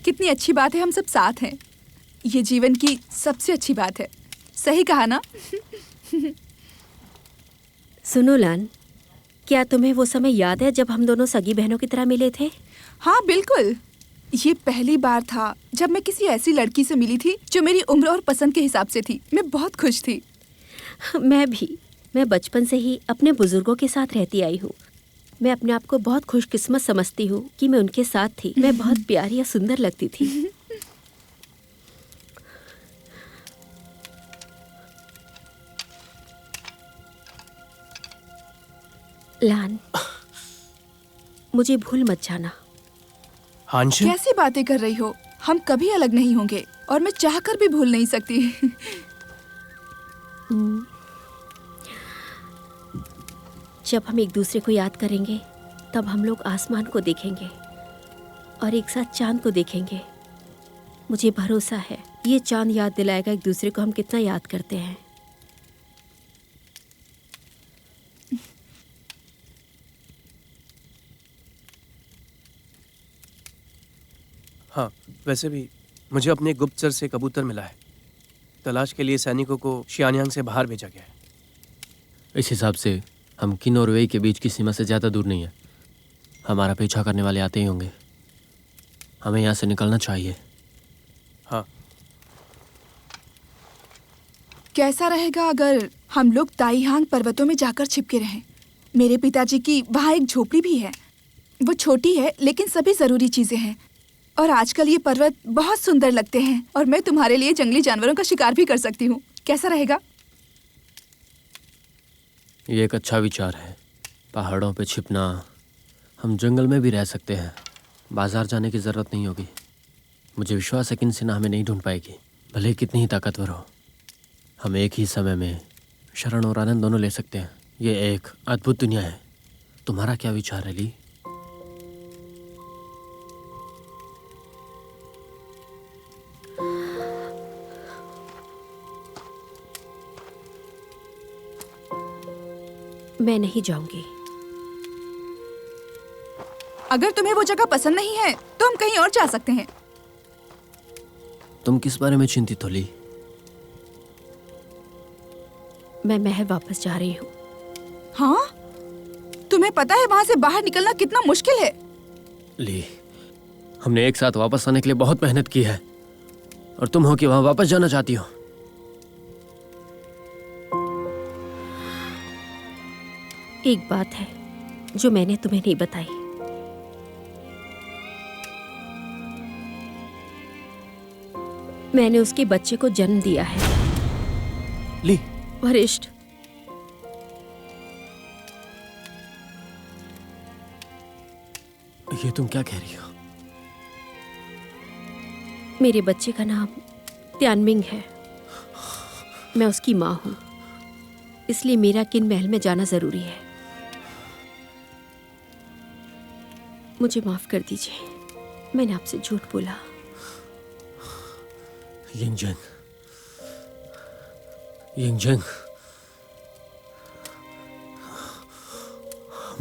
कितनी अच्छी बात है हम सब साथ हैं। ये जीवन की सबसे अच्छी बात है। सही कहा ना? सुनो लान, क्या तुम्हें वो समय याद है जब हम दोनों सगी बहनों की तरह मिले थे? हाँ बिल्कुल। ये पहली बार था जब मैं किसी ऐसी लड़की से मिली थी जो मेरी उम्र और पसंद के हिसाब से थी। मैं बहुत खुश थी। मैं भी। मैं बचपन से ही अपने बुजुर्गों के साथ रहती आई हूँ। मैं अपने आप को बहुत खुशकिस्मत समझती हूँ कि मैं उनके साथ थी। मैं बहुत प्यारी और सुंदर लगती थी। लान, मुझे भूल मत जाना। हांशु, कैसी बातें कर रही हो? हम कभी अलग नहीं होंगे और मैं चाहकर भी भूल नहीं सकती। जब हम एक दूसरे को याद करेंगे तब हम लोग आसमान को देखेंगे और एक साथ चांद को देखेंगे। मुझे भरोसा है ये चांद याद दिलाएगा एक दूसरे को हम कितना याद करते हैं। हाँ वैसे भी मुझे अपने गुप्तचर से कबूतर मिला है। तलाश के लिए सैनिकों को शियान्यांग से बाहर भेजा गया है। इस हिसाब से हम किन और वेई के बीच की सीमा से ज़्यादा दूर नहीं है। हमारा पीछा करने वाले आते ही होंगे। हमें यहाँ से निकलना चाहिए। हाँ। कैसा रहेगा अगर हम लोग ताईहांग पर्वतों में जाकर छिपके रहें? मेरे पिताजी की वहाँ एक झोपड़ी भी है। वो छोटी है लेकिन सभी जरूरी चीजें हैं। और आजकल ये पर्वत बहुत सुंदर लगते हैं और मैं तुम्हारे लिए जंगली जानवरों का शिकार भी कर सकती हूँ। कैसा रहेगा? ये एक अच्छा विचार है। पहाड़ों पे छिपना। हम जंगल में भी रह सकते हैं। बाजार जाने की ज़रूरत नहीं होगी। मुझे विश्वास है कि इनसेना हमें नहीं ढूंढ पाएगी, भले ही कितनी ही ताकतवर हो। हम एक ही समय में शरण और आनंद दोनों ले सकते हैं। ये एक अद्भुत दुनिया है। तुम्हारा क्या विचार है ली? मैं नहीं जाऊंगी। अगर तुम्हें वो जगह पसंद नहीं है तो हम कहीं और जा सकते हैं। तुम किस बारे में चिंतित हो ली? मैं महल वापस जा रही हूँ। हाँ? तुम्हें पता है वहाँ से बाहर निकलना कितना मुश्किल है? ली, हमने एक साथ वापस आने के लिए बहुत मेहनत की है और तुम हो कि वहां वापस जाना चाहती हो। एक बात है जो मैंने तुम्हें नहीं बताई। मैंने उसके बच्चे को जन्म दिया है। ली, वरिष्ठ, ये तुम क्या कह रही हो? मेरे बच्चे का नाम त्यानमिंग है। मैं उसकी माँ हूँ, इसलिए मेरा किन महल में जाना जरूरी है। मुझे माफ कर दीजिए, मैंने आपसे झूठ बोला। यिंगजन, यिंगजन,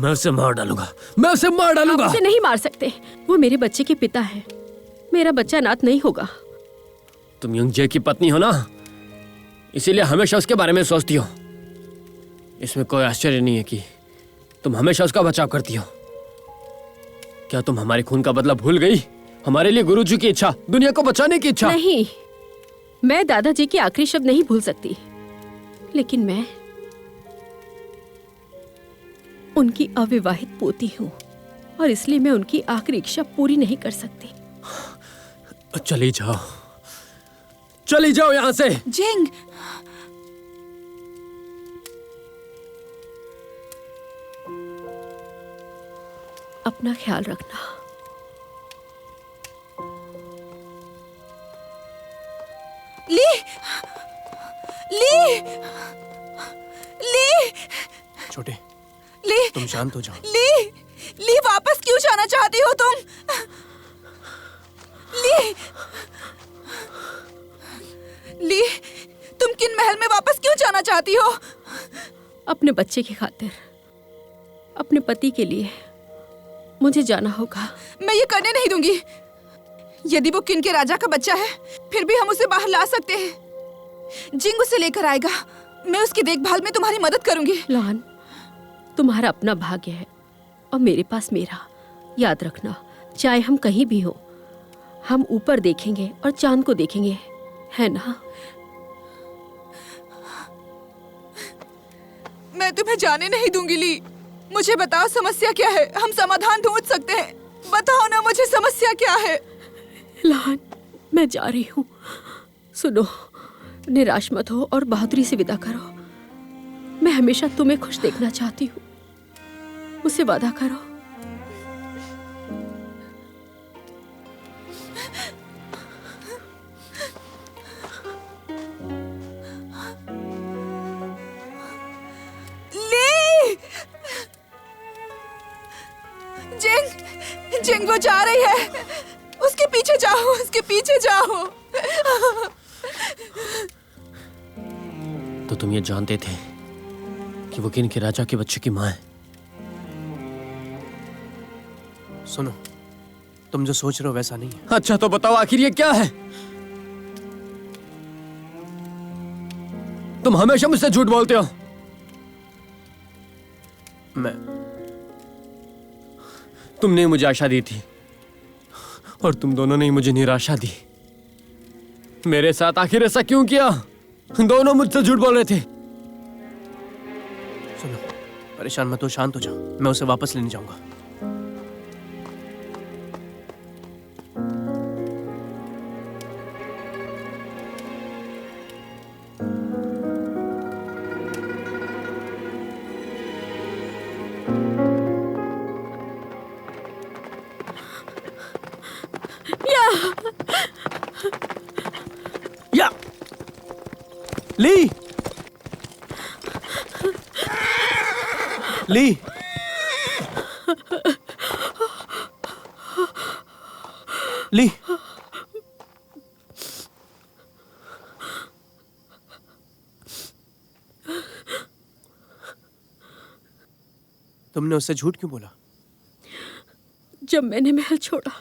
मैं उसे मार डालूंगा। मैं उसे मार डालूंगा। आप उसे नहीं मार सकते। वो मेरे बच्चे के पिता हैं। मेरा बच्चा अनाथ नहीं होगा। तुम यंगजे की पत्नी हो ना, इसीलिए हमेशा उसके बारे में सोचती हो। इसमें कोई आश्चर्य नहीं है कि तुम हमेशा उसका बचाव करती हो। क्या तुम हमारे खून का बदला भूल गई? हमारे लिए गुरुजी की इच्छा, दुनिया को बचाने की इच्छा। नहीं, मैं दादाजी के आखिरी शब्द नहीं भूल सकती, लेकिन मैं उनकी अविवाहित पोती हूँ और इसलिए मैं उनकी आखिरी इच्छा पूरी नहीं कर सकती। चली जाओ, चली जाओ यहाँ से। जिंग, अपना ख्याल रखना। ली, ली, ली, छोटे, ली, तुम शांत हो जाओ। ली, ली, वापस क्यों जाना चाहती हो तुम? ली, ली, तुम किन महल में वापस क्यों जाना चाहती हो? अपने बच्चे की खातिर, अपने पति के लिए। मुझे जाना होगा। मैं ये करने नहीं दूंगी। यदि वो किन के राजा का बच्चा है, फिर भी हम उसे बाहर ला सकते हैं। जिंग उसे लेकर आएगा। मैं उसकी देखभाल में तुम्हारी मदद करूंगी। लॉन, तुम्हारा अपना भाग्य है और मेरे पास मेरा। याद रखना, चाहे हम कहीं भी हो, हम ऊपर देखेंगे और चांद को देखेंगे, है ना? मैं तुम्हें जाने नहीं दूंगी ली। मुझे बताओ समस्या क्या है, हम समाधान ढूंढ सकते हैं। बताओ ना मुझे समस्या क्या है। लॉन, मैं जा रही हूँ। सुनो, निराश मत हो और बहादुरी से विदा करो। मैं हमेशा तुम्हें खुश देखना चाहती हूँ। मुझसे वादा करो। जिंग, जिंग वो जा रही है। उसके पीछे जाओ, उसके पीछे जाओ। तो तुम ये जानते थे कि वो किन के राजा के बच्चे की माँ है? सुनो, तुम जो सोच रहे हो वैसा नहीं है। अच्छा तो बताओ आखिर ये क्या है? तुम हमेशा मुझसे झूठ बोलते हो। तुमने मुझे आशा दी थी और तुम दोनों ने ही मुझे निराशा दी। मेरे साथ आखिर ऐसा क्यों किया? दोनों मुझसे झूठ बोल रहे थे। सुनो, परेशान मत हो, शांत हो जाओ। मैं उसे वापस लेने जाऊंगा। या ली, ली, ली, तुमने उससे झूठ क्यों बोला? जब मैंने महल छोड़ा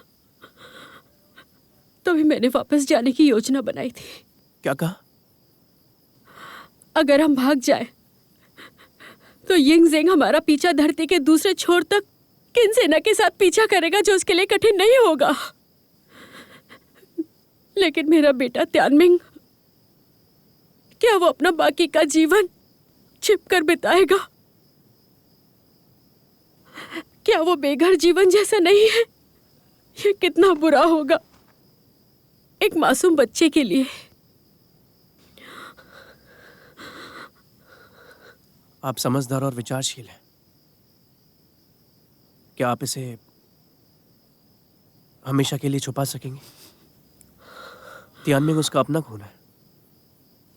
तभी मैंने वापस जाने की योजना बनाई थी। क्या कहा? अगर हम भाग जाए तो यिंग ज़ेंग हमारा पीछा धरती के दूसरे छोर तक किन सेना के साथ पीछा करेगा, जो उसके लिए कठिन नहीं होगा। लेकिन मेरा बेटा त्यानमिंग, क्या वो अपना बाकी का जीवन छिपकर बिताएगा? क्या वो बेघर जीवन जैसा नहीं है? ये कितना बुरा होगा एक मासूम बच्चे के लिए। आप समझदार और विचारशील हैं। क्या आप इसे हमेशा के लिए छुपा सकेंगे? तियानमिंग उसका अपना खून है।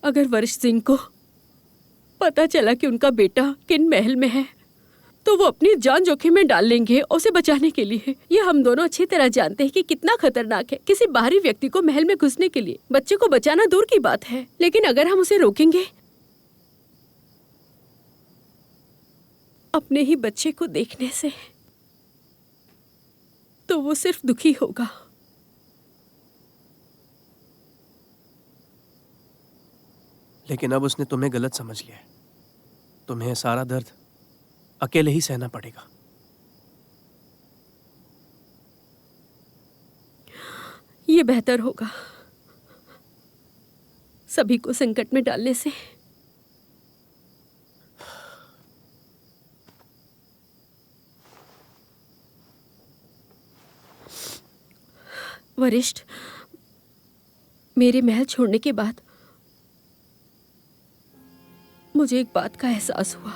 अगर वरिष्ठ सिंह को पता चला कि उनका बेटा किन महल में है तो वो अपनी जान जोखिम में डाल लेंगे उसे बचाने के लिए। ये हम दोनों अच्छी तरह जानते हैं कि कितना खतरनाक है किसी बाहरी व्यक्ति को महल में घुसने के लिए। बच्चे को बचाना दूर की बात है, लेकिन अगर हम उसे रोकेंगे अपने ही बच्चे को देखने से तो वो सिर्फ दुखी होगा। लेकिन अब उसने तुम्हें गलत समझ लिया है। तुम्हें सारा दर्द अकेले ही सहना पड़ेगा। ये बेहतर होगा सभी को संकट में डालने से। वरिष्ठ, मेरे महल छोड़ने के बाद मुझे एक बात का एहसास हुआ।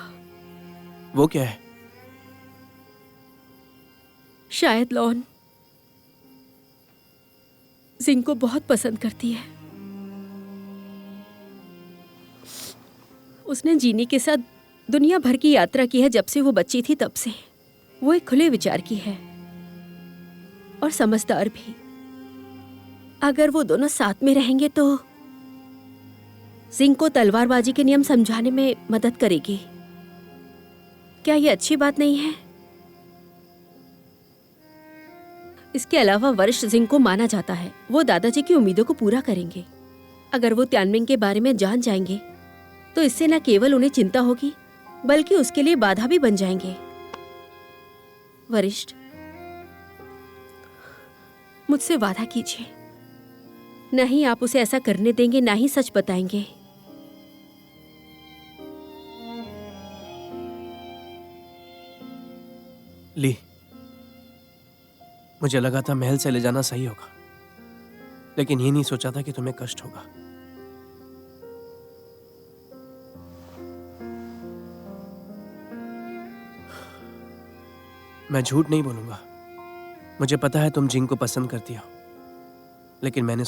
वो क्या है? शायद लॉन जिंग को बहुत पसंद करती है। उसने जीनी के साथ दुनिया भर की यात्रा की है जब से वो बच्ची थी तब से। वो एक खुले विचार की है और समझदार भी। अगर वो दोनों साथ में रहेंगे तो जिंग को तलवारबाजी के नियम समझाने में मदद करेगी। क्या ये अच्छी बात नहीं है? इसके अलावा वरिष्ठ सिंह को माना जाता है, वो दादाजी की उम्मीदों को पूरा करेंगे। अगर वो त्यानमिंग के बारे में जान जाएंगे तो इससे न केवल उन्हें चिंता होगी बल्कि उसके लिए बाधा भी बन जाएंगे। वरिष्ठ, मुझसे वादा कीजिए, नहीं आप उसे ऐसा करने देंगे, ना ही सच बताएंगे। ली, मुझे लगा था महल से ले जाना सही होगा, लेकिन ये नहीं सोचा था कि तुम्हें कष्ट होगा। मैं झूठ नहीं बोलूंगा, मुझे पता है तुम जिंग को पसंद करती हो, लेकिन मैंने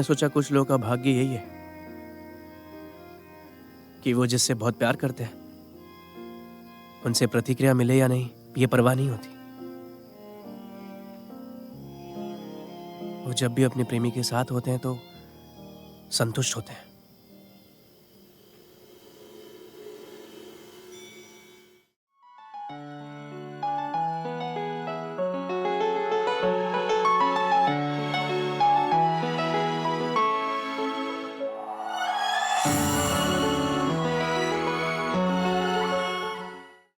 सोचा कुछ लोगों का भाग्य यही है कि वो जिससे बहुत प्यार करते हैं उनसे प्रतिक्रिया मिले या नहीं ये परवाह नहीं होती। वो जब भी अपने प्रेमी के साथ होते हैं तो संतुष्ट होते हैं।